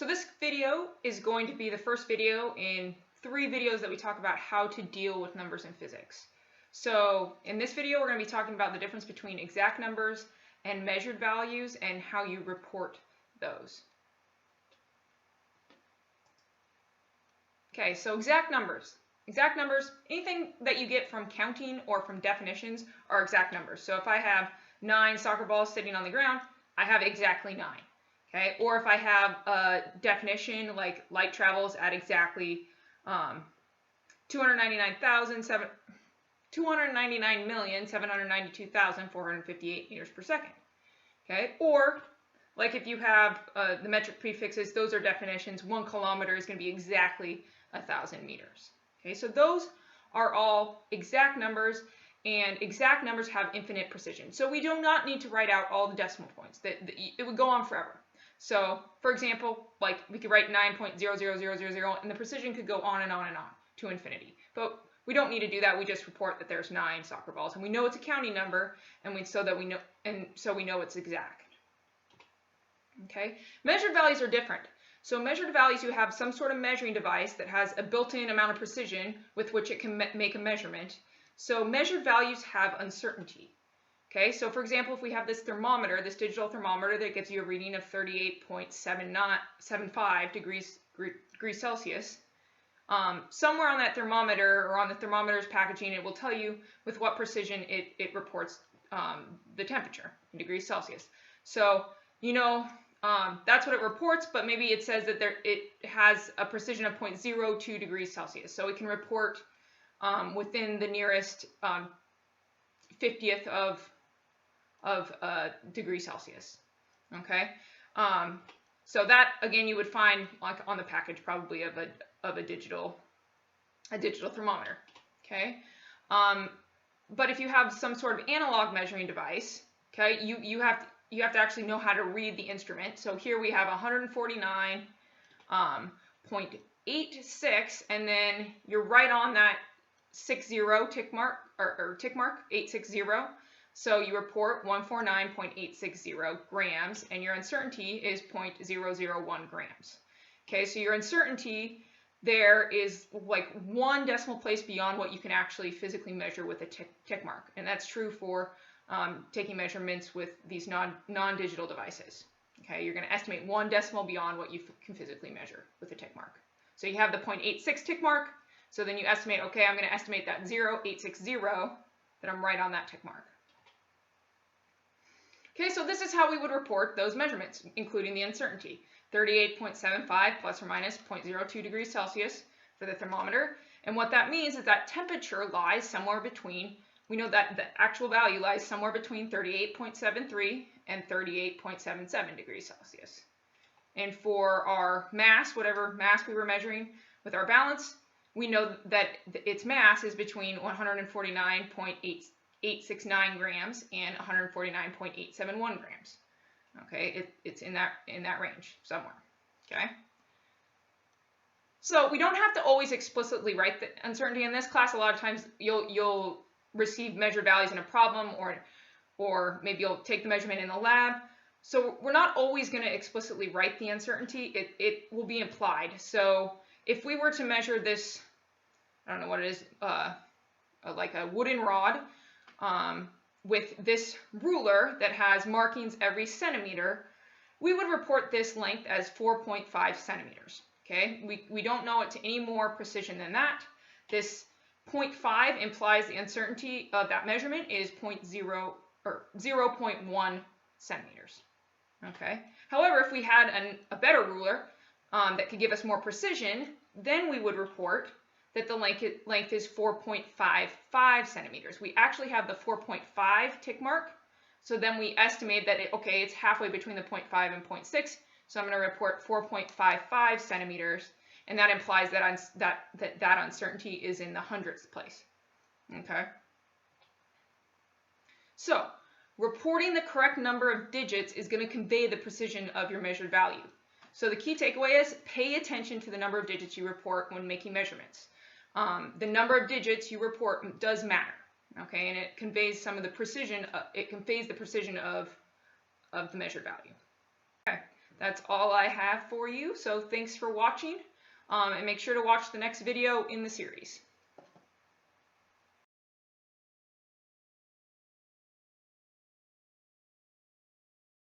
So this video is going to be the first video in 3 videos that we talk about how to deal with numbers in physics. So in this video, we're going to be talking about the difference between exact numbers and measured values and how you report those. Okay, so exact numbers. Exact numbers, anything that you get from counting or from definitions are exact numbers. So if I have 9 soccer balls sitting on the ground, I have exactly 9. Okay, or if I have a definition like light travels at exactly 299,792,458 meters per second. Okay, or like if you have the metric prefixes, those are definitions. 1 kilometer is going to be exactly 1,000 meters. Okay, so those are all exact numbers, and exact numbers have infinite precision. So we do not need to write out all the decimal points. It would go on forever. So, for example, like we could write 9.00000, and the precision could go on and on and on to infinity. But we don't need to do that. We just report that there's 9 soccer balls, and we know it's a counting number, and so we know it's exact. Okay, measured values are different. So measured values, you have some sort of measuring device that has a built-in amount of precision with which it can make a measurement. So measured values have uncertainty. Okay, so for example, if we have this thermometer, this digital thermometer that gives you a reading of 38.75 degrees Celsius, somewhere on that thermometer or on the thermometer's packaging, it will tell you with what precision it reports the temperature in degrees Celsius. So, you know, that's what it reports, but maybe it says that it has a precision of 0.02 degrees Celsius. So it can report within the nearest 50th of degree Celsius. Okay, so that again you would find like on the package probably of a digital thermometer. Okay, but if you have some sort of analog measuring device, okay, you have to actually know how to read the instrument. So here we have 149.86, and then you're right on that 60 tick mark or tick mark 860. So you report 149.860 grams, and your uncertainty is 0.001 grams. Okay, so your uncertainty there is like 1 decimal place beyond what you can actually physically measure with a tick mark, and that's true for taking measurements with these non-digital devices. Okay, you're going to estimate 1 decimal beyond what you can physically measure with a tick mark. So you have the 0.86 tick mark, so then you estimate, okay, I'm going to estimate that 0.860, that I'm right on that tick mark. Okay, so this is how we would report those measurements, including the uncertainty. 38.75 plus or minus 0.02 degrees Celsius for the thermometer. And what that means is that temperature lies somewhere between, we know that the actual value lies somewhere between 38.73 and 38.77 degrees Celsius. And for our mass, whatever mass we were measuring with our balance, we know that its mass is between 149.869 grams and 149.871 grams. Okay, it's in that range somewhere. Okay. So we don't have to always explicitly write the uncertainty in this class. A lot of times you'll receive measured values in a problem, or maybe you'll take the measurement in the lab. So we're not always going to explicitly write the uncertainty. It will be implied. So if we were to measure this, I don't know what it is, like a wooden rod with this ruler that has markings every centimeter, we would report this length as 4.5 centimeters. Okay, we don't know it to any more precision than that. This 0.5 implies the uncertainty of that measurement is 0.1 centimeters. Okay. However, if we had a better ruler that could give us more precision, then we would report that the length is 4.55 centimeters. We actually have the 4.5 tick mark, so then we estimate that it's halfway between the 0.5 and 0.6. So I'm going to report 4.55 centimeters, and that implies that that uncertainty is in the hundredths place. Okay. So reporting the correct number of digits is going to convey the precision of your measured value. So the key takeaway is pay attention to the number of digits you report when making measurements. The number of digits you report does matter, okay, and it conveys some of the precision. It conveys the precision of the measured value. Okay. that's all I have for you. So thanks for watching, and make sure to watch the next video in the series.